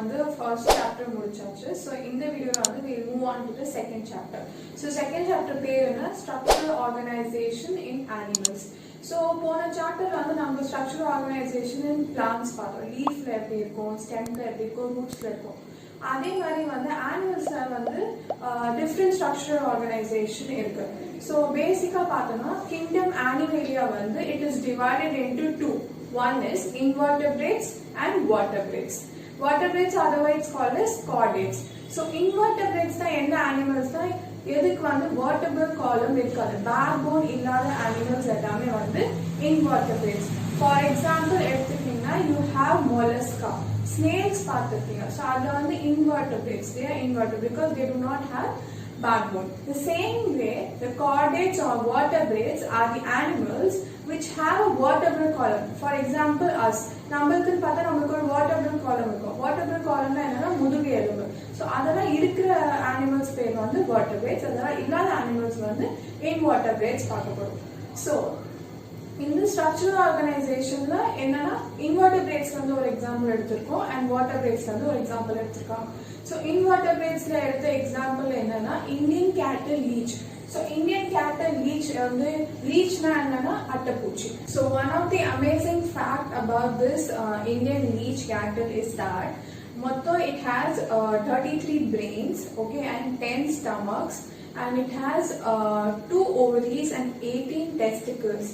வந்து first chapter முடிச்சாச்சு. So இந்த வீடியோல வந்து we'll move on to the second chapter. So second chapter பேர் என்ன? Structural organization in animals. So போன சாப்டர்ல வந்து நம்ம structural organization in plants பார்த்தோம். லீஃப்ல எப்படி இருக்கும், ஸ்டெம்ல எப்படி இருக்கும், ரூட்ஸ்ல இருக்கும். அதே மாதிரி வந்து animalsல வந்து different structural organization இருக்கு. So பேசிக்கா பார்த்தோம்னா kingdom Animalia வந்து it is divided into two. One is invertebrates and vertebrates. Vertebrates otherwise called as chordates. So invertebrates தான் எந்த animals தான் எதுக்கு வந்து vertebral column இருக்காது, backbone இல்லாத animals எல்லாமே வந்து invertebrates. For example எடுத்துக்கிட்டீங்கன்னா you have mollusca, snails பார்த்துருக்கீங்க. So அது வந்து invertebrates, they are invertebrates because they do not have backbone. The same way, the chordates or vertebrates are the animals which have a vertebral column. For example, us. நம்மளுக்கு பார்த்தா நமக்கு ஒரு vertebral column இருக்கும். Vertebral column என்னன்னா முதுகு எலும்பு. So அதெல்லாம் இருக்கிற animals பேர் வந்து vertebrates. அதெல்லாம் இல்லாத animals வந்து invertebrates பார்க்கப்படும். So இந்த structural organizationல என்னன்னா invertebrates வந்து ஒரு எக்ஸாம்பிள் எடுத்திருக்கோம் and vertebrates வந்து ஒரு எக்ஸாம்பிள் எடுத்திருக்கோம். So invertebrates-ல எடுத்த எக்ஸாம்பிள் என்னன்னா Indian cattle leech. So Indian cattle leech வந்து leechனா என்னன்னா அட்டைப்பூச்சி. So one of the amazing fact about this Indian leech cattle is that மொத்தம் it has 33 brains, okay, and 10 stomachs, and it has 2 ovaries and 18 testicles.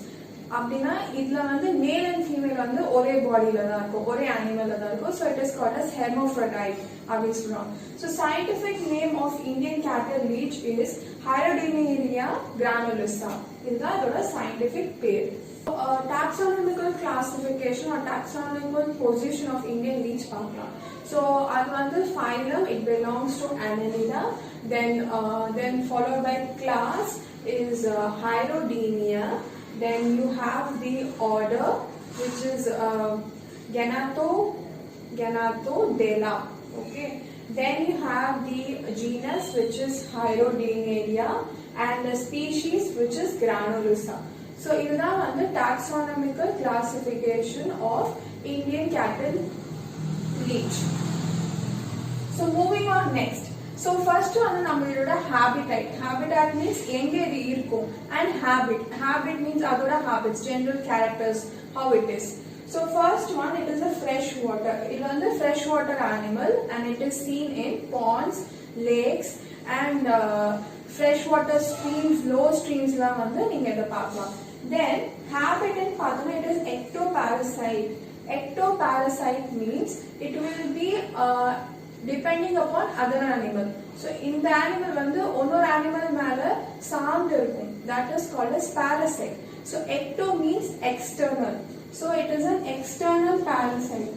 அப்படினா இதுல வந்து மேல் and female வந்து ஒரே பாடியில தான் இருக்கும், ஒரே அனிமல்ல தான் இருக்கும். So it is called as hermaphrodite அப்படின்னு சொல்றாங்க. So scientific name of Indian cattle leech is Hyoidinaria granulosa. இதுதான் அதோட scientific பேர். Taxonomical classification or taxonomical position of Indian leech பார்க்கலாம். So அது வந்து phylum, it belongs to Annelida. Then followed by class is Hyoidinea. Then you have the order which is Ganathodela. Okay. Then you have the genus which is Hyoidinaria and the species which is Granulosa. So இதுதான் வந்து taxonomical classification of Indian cattle leech. So moving on next. So first வந்து நம்மளோட habitat. Habitat means எங்க இது இருக்கும் and habit means அதோட habits, general characters, how it is. So first one, it is a fresh water. இது வந்து fresh water animal and it is seen in ponds, lakes and fresh water streams, low streams லாம் வந்து நீங்க இத பார்க்கலாம். Then habitat பார்த்தோம்னா it is ectoparasite. Ectoparasite means it will be depending upon other animal. So இந்த animal வந்து இன்னொரு animal மேல சார்ந்து இருக்கும். That is called as parasite. So ecto means external. So it is an external parasite.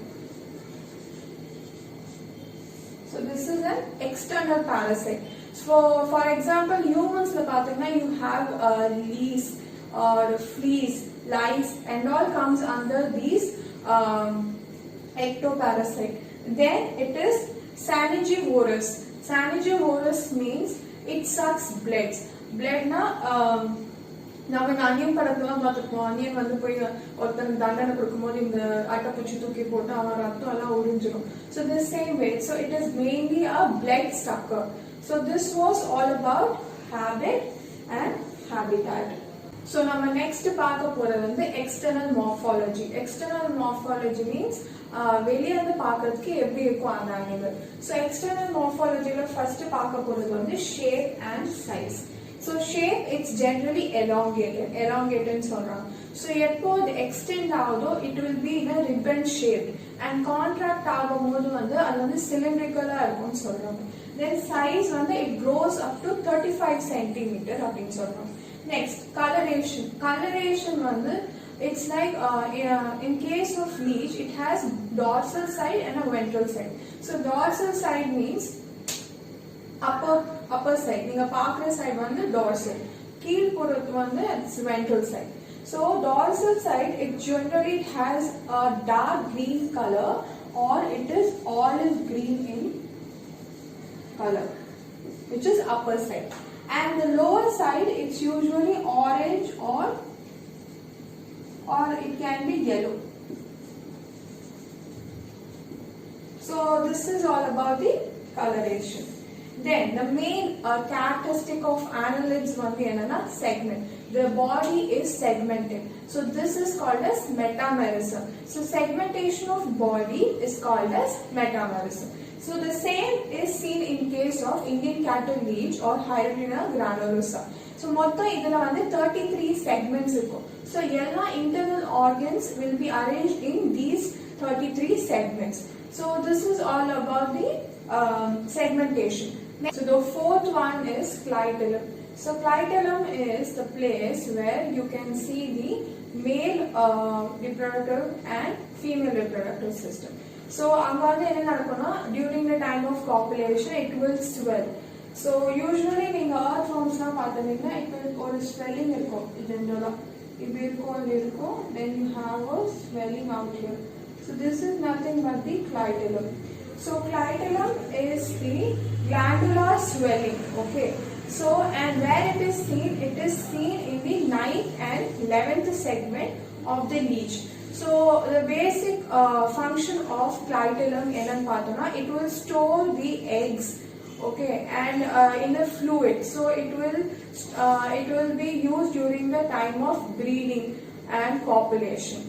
So this is an external parasite. So for example, humans la pathina you have leaves or fleas, lice and all comes under these ectoparasite. Then it is Sanigivorous. Sanigivorous means it sucks blood. Blood na நம்ம onion படத்தெல்லாம் பார்த்துருப்போம். Onion வந்து போய் ஒருத்தன் தண்டனை கொடுக்கும்போது இந்த அட்டைப்பூச்சி தூக்கி போட்டு அவன் ரத்தம் எல்லாம் உறிஞ்சிடும். So the same way. So it is mainly a blood sucker. So this was all about habit and habitat. So நம்ம next பார்க்க போறது வந்து external morphology. External morphology means வெளிய இருந்து பார்க்கிறதுக்கு எப்படி இருக்கும் அந்த அனிமல். So external morphologyல first பார்க்க போறது வந்து shape and size. So shape it's generally elongated சொல்றாங்க. So எப்போ அது extend ஆகுதோ it will be in a ribbon shape and contract ஆகும்போது வந்து அது வந்து cylindrical-ஆ இருக்கும்னு சொல்றாங்க. Then size வந்து it grows up to 35 cm அப்படின்னு சொல்றாங்க. Next, coloration. Coloration வந்து it's like in case of leech it has dorsal side and a ventral side. So dorsal side means upper side. நீங்க பார்க்குற side வந்து dorsal. கீழ் புறத்து வந்து it's ventral side. So dorsal side it generally has a dark green color or it is olive green in color, which is upper side. And the lower side it's usually orange or it can be yellow. So this is all about the coloration. Then the main characteristic of annelids வந்து என்னன்னா segment. The body is segmented. So this is called as metamerism. So segmentation of body is called as metamerism. So the same is seen in case of Indian cattle leech or Hydrina granulosa. So மொத்தம் இதுல வந்து 33 segments இருக்கும். So எல்லா internal organs will be arranged in these 33 segments. So this is all about the segmentation. Next, so the fourth one is clitellum. So clitellum is the place where you can see the male reproductive and female reproductive system. So அங்க வந்து என்ன நடக்கும்னா during the time of copulation it will swell. So usually நீங்க earthwormsலாம் பார்த்தீங்கன்னா இப்போ ஒரு swelling இருக்கும் ஜெனரலா இப்படி இருக்கும் then you have a swelling out here. So this is nothing but the clitellum. So clitellum is the glandular swelling, okay. So and where it is seen in the 9th and 11th segment of the leech. So the basic function of clitellum enna pathona, it will store the eggs, okay, and in the fluid. So it will be used during the time of breeding and copulation,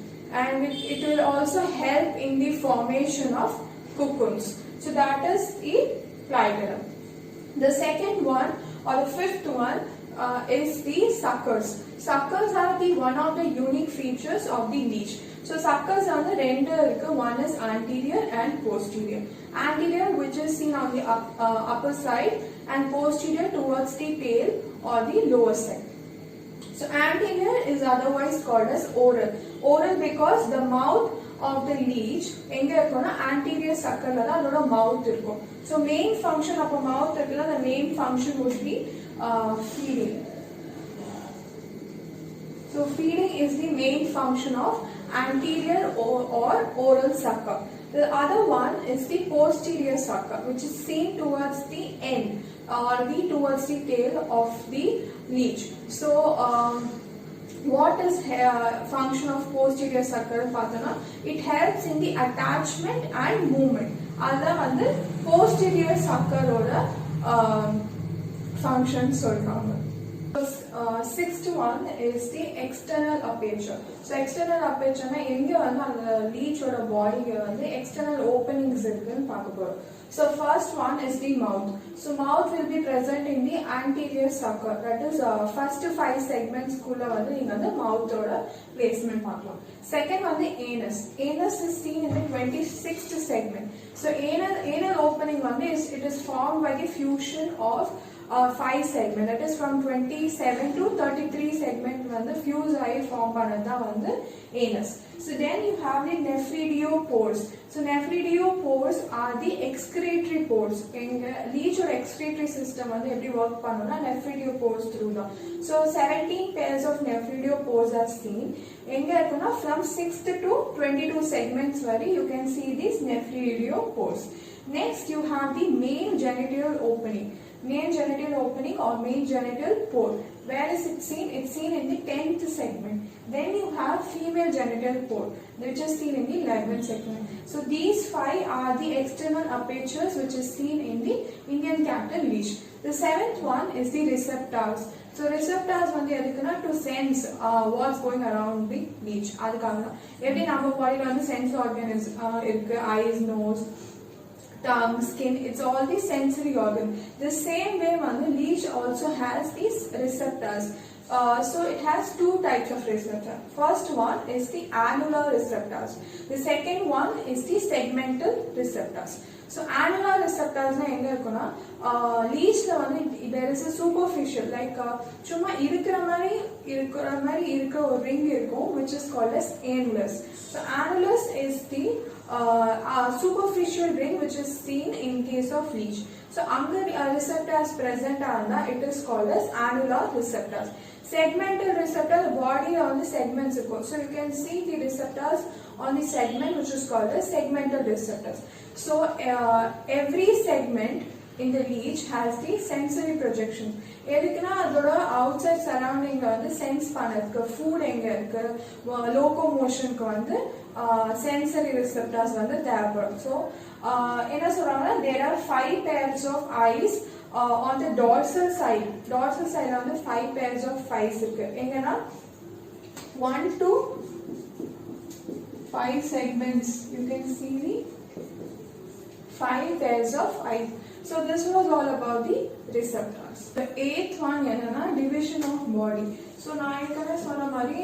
and it will also help in the formation of cocoons. So that is the clitellum. The second one or the fifth one is the suckers. Suckers are the one of the unique features of the leech. So suckers are the rendu irukku. One is anterior and posterior. Anterior, which is seen on the upper side, and posterior towards the tail or the lower side. So anterior is otherwise called as oral. Oral because the mouth of the leech எங்க இருக்கும்னா anterior suckerல தான் அதோட mouth இருக்கும். So main function of a mouth இருக்குல்ல, the main function would be feeding. So feeding is the main function of anterior or oral sucker. The other one is the posterior sucker, which is seen towards the end or towards the tail of the leech. So what is function of posterior sucker pathana? It helps in the attachment and movement. Adha vandu posterior sucker oda function solranga. Sixth one is the external aperture. So external aperture na enga vandu அந்த leech oda body ku vandu external openings irukku paaka porom. So first one is the mouth. So mouth will be present in the anterior sucker. That is first 5 segments kulla vandu neenga the mouth oda placement paakalam. Second one the anus. Anus is seen in the 26th segment. So anal opening vandu it is formed by the fusion of 5 segment, that is from 27 to 33 segment vandu fuse ஆகி form பண்ணதா vandu anus. So then you have the nephridiopores. So nephridiopores are the excretory pores. எங்க leech or excretory system vandu எப்படி work பண்ணும்னா nephridiopores through தான். So 17 pairs of nephridiopores are seen. எங்க இருக்குன்னா from 6th to 22 segments வரை you can see these nephridiopores. Next you have the main genital opening. Main genital opening or main genital pore. Where is it seen? It's seen in the 10th segment. Then you have female genital pore, which is seen in the 11th segment. So these 5 are the external apertures which is seen in the Indian cattle leech. The 7th one is the receptors. So receptors வந்து எதுக்குன்னா to sense what's going around the leech. அதுக்காக தான் எப்படி நம்ம பாடியில வந்து sense organs இருக்கு, eyes, nose, tongue, skin, it's all the sensory organ. The same way the leech also has these receptors. So it has 2 types of receptors. First one is the annular receptors. The second one is the segmental receptors. So annular receptors na enga irukona leech la vandu there is a superficial like chuma irukra mari irukka or ring irukum which is called as annulus. So annulus is the superficial ring which is seen in case of leech. So anga receptors present are it is called as annular receptors. Segmental receptor, the body on the segments. So you can see the receptors on the segment which is called as segmental receptors. So every segment in the leech has the sensory projection. எதுக்குன்னா அதோட outside surrounding வந்து sense பண்ணதுக்கு, food எங்க இருக்கு, லோகோமோஷனுக்கு வந்து sensory receptors வந்து தேவைப்படும். So என்ன சொல்றாங்கன்னா there are 5 pairs of eyes on the dorsal side. Dorsal side வந்து 5 pairs of eyes இருக்கு. எங்கன்னா 1 to 5 segments. You can see the 5 pairs of eyes. So this was all about the receptors. The 8th one என்னன்னா division of body. So நான் ஏற்கனவே சொன்ன மாதிரி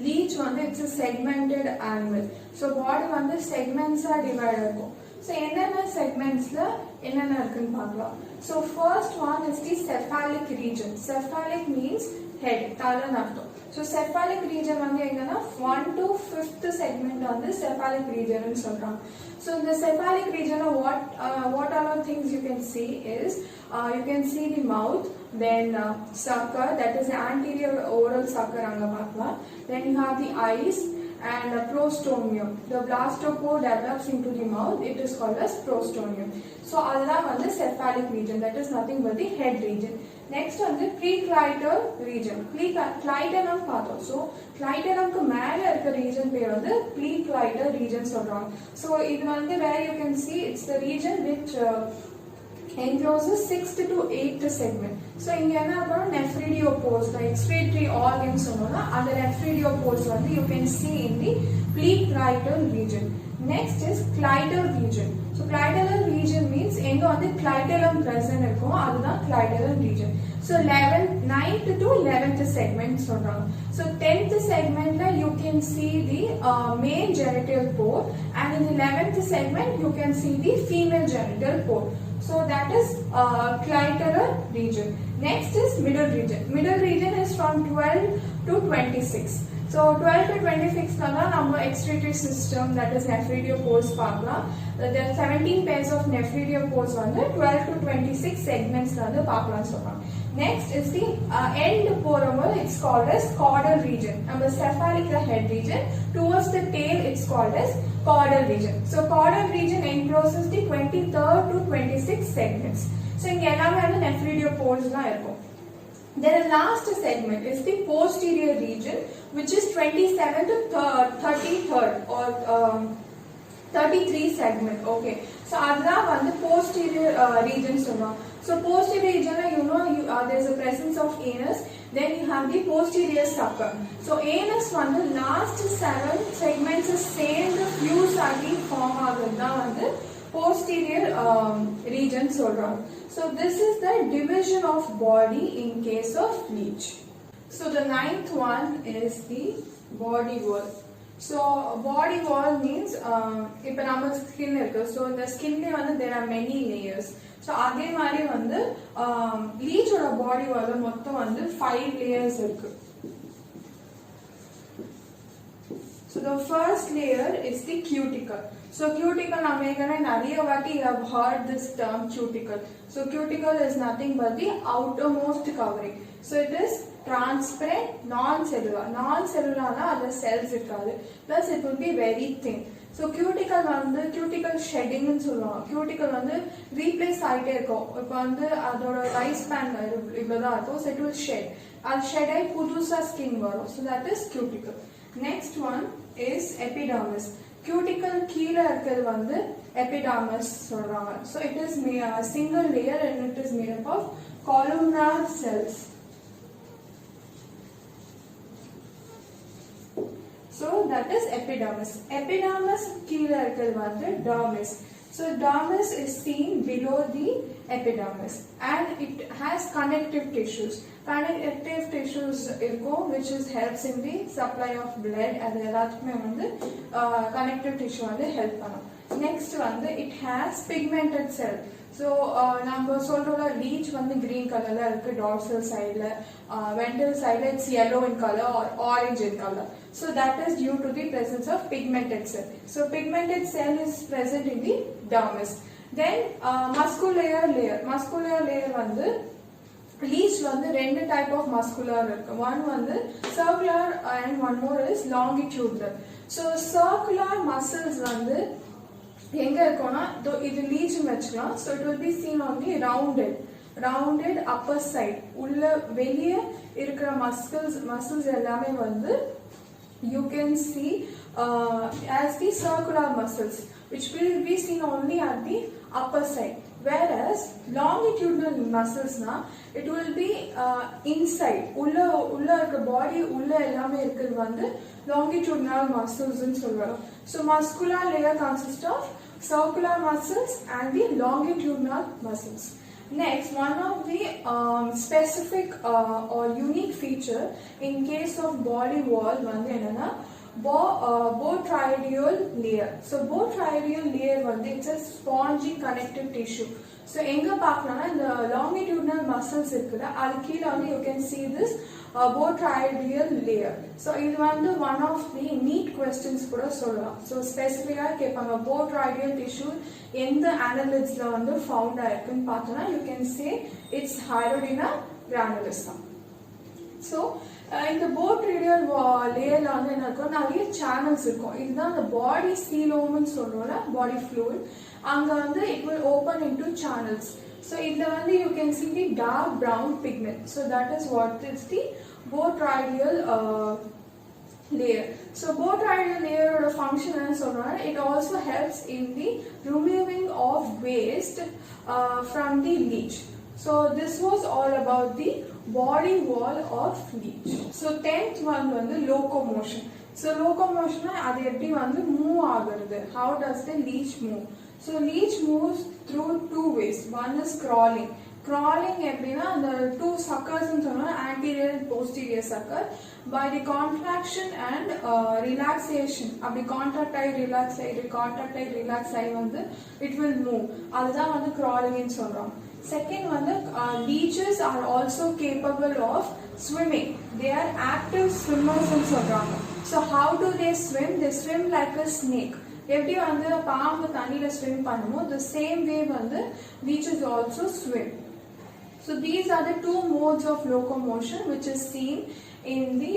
leech வந்து it's a segmented animal. So body வந்து segments ஆ divide இருக்கும். So என்னென்ன segmentsல என்னென்ன இருக்குன்னு பார்க்கலாம். So first one is the cephalic region. Cephalic means head, தலைன்னு அர்த்தம். So cephalic region வந்து எங்கன்னா 1 to 5th segment வந்து cephalic region னு சொல்றாங்க. So in the cephalic region what all things you can see is you can see the mouth, then sucker, that is anterior oral sucker anga paakla, then you have the eyes and prostomium. The blastopore develops into the mouth, it is called as prostomium. So adha வந்து cephalic region, that is nothing but the head region. Next வந்து precleital region. Clidenum பார்த்தோம். So clidenum க்கு மேல இருக்க region பேர் வந்து precleital region சொல்றாங்க. So இது வந்து where you can see it's the region which encloses 6th to 8th segment. So இங்க என்ன அப்புறம் nephridiopores, the excretory organs சொன்னோம்னா அந்த nephridiopores வந்து you can see in the precleital region. Next is clitoral region. So clitoral region means எங்க வந்து clitellum present இருக்கும், அதுதான் clitoral region. So 9th to 11th segment சொல்றாங்க. So 10th segmentல you can see the male genital pore, and in the 11th segment you can see the female genital pore. So that is clitoral region. Next is middle region. Middle region is from 12 to 26. So 12 to 26 ல நம்ம excretory system, that is nephridiopores பார்க்கலாம். There are 17 pairs of nephridiopores வந்து 12 to 26 segments ல வந்து பார்க்கலாம்னு சொல்றாங்க. Next is the end போறவங்க, it's called as caudal region. நம்ம cephalic head region, towards the tail it's called as caudal region. So caudal region encloses the 23rd to 26 segments. So இங்க எல்லாமே வந்து nephridiopores லாம் இருக்கும். Then the last segment is the posterior region, which is 27th to 33rd or 33 segment. Okay, so adha vandu posterior region solluvom. So posterior region there is a presence of anus, then you have the posterior sucker. So anus vandu last 7 segments சேர்ந்து fuse ஆகி form ஆகுறதா வந்து posterior region சொல்றாங்க. So this is the division of body in case of leech. So the 9th one is the body wall. So body wall means இப்ப நம்ம skin இருக்கு. So இந்த skinல வந்து there are many layers. So அதே மாதிரி வந்து leech ஓட body wall மொத்தம் வந்து 5 layers இருக்கு. So the first layer is the cuticle. So cuticle நாம ஏற்கனவே நிறைய வாட்டி you have heard this term cuticle. So cuticle is nothing but the outermost covering. So it is transparent, non-cellular. Non-cellular na adha cells irukadu. Plus it will be very thin. So cuticle வந்து cuticle shedding னு சொல்லுவாங்க. Cuticle வந்து replace ஆயிட்டே இருக்கும். இப்போ வந்து அதோட life span இவ்வளவுதான் இருக்கும். So it will shed. அது shed ஆகி புதுசா skin வரும். So that is cuticle. Next one is epidermis. Cuticle கீழ இருக்கிறது வந்து epidermis சொல்றாங்க. So it is a single layer and it is made up of columnar cells. So that is epidermis. Epidermis கீழ இருக்கிறது வந்து dermis. So dermis is seen below the epidermis and it has connective tissues. Connective tissues இருக்கும் which is helps in the supply of blood. அது எல்லாத்துக்குமே வந்து connective tissue வந்து help பண்ணும். Next வந்து it has pigmented cell. So நம்ம சொல்றோம்ல leech வந்து green colorல இருக்கு dorsal sideல, ventral sideல it's yellow in color or orange in color. So that is due to the presence of pigmented cell. So pigmented cell is present in the dermis. Then muscular layer. Muscular layer வந்து leech வந்து ரெண்டு type of muscular இருக்கு. One வந்து circular and one more is longitudinal. So circular muscles வந்து எங்க இருக்கும்னா இது லீச்னு வச்சுக்கலாம். So it will be seen only rounded upper side. உள்ள வெளியே இருக்கிற மசில்ஸ் எல்லாமே வந்து you can see as the circular muscles which will be seen only at the upper side, whereas longitudinal muscles na it will be inside ulla irukka body ulla ellame irukku vandu longitudinal muscles nu solvaram. So muscular layer consists of circular muscles and the longitudinal muscles. Next, one of the specific or unique feature in case of body wall vandu enna botryoidal layer. So botryoidal layer vandu it's a spongy connective tissue. So enga paakana the longitudinal muscles irukku adu keela vandu you can see this botryoidal layer. So இது வந்து one of the neat questions கூட சொல்லலாம். So specifically கேட்பாங்க botryoidal tissue எந்த annelids ல வந்து found ஆயிருக்குன்னு பார்த்தோம்னா you can say it's Hyoidina granulis. So இந்த botryoidal லேயர்ல வந்து என்ன இருக்கும், நிறைய சேனல்ஸ் இருக்கும். இதுதான் அந்த பாடி சீலோம்னு சொல்றோம்ல, பாடி fluid. அங்க வந்து it will open into channels. So இதுல வந்து you can see the dark brown pigment. So that is what is the botryoidal layer. So botryoidal layer oda function enna solranga, it also helps in the removing of waste from the leech. So this was all about the body wall of leech. So 10th one vandu locomotion. So locomotion adu eppadi vandu move agurudhu, how does the leech move? So leech moves through two ways. One is crawling எப்படின்னா அந்த two suckers னு சொன்னா anterior and posterior sucker by the contraction and relaxation அப்படி contract ஆகி relax ஆகி வந்து it will move. அதுதான் வந்து crawling னு சொல்றோம். Second வந்து leeches are also capable of swimming. They are active swimmers னு சொல்றாங்க. So how do they swim? They swim like a snake. எப்படி வந்து பாம்பு தண்ணியில ஸ்விம் பண்ணுமோ the same way வந்து leeches also swim. So these are the two modes of locomotion which is seen in the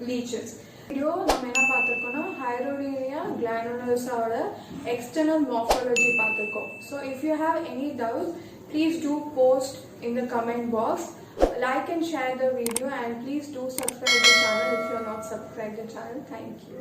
leeches. Video நம்ம என்ன பார்த்திருக்கோம்னா Hyoidina glandulus ஓட external morphology பார்த்திருக்கோம். So if you have any doubt, please do post in the comment box. Like and share the video and please do subscribe the channel if you are not subscribed the channel. Thank you.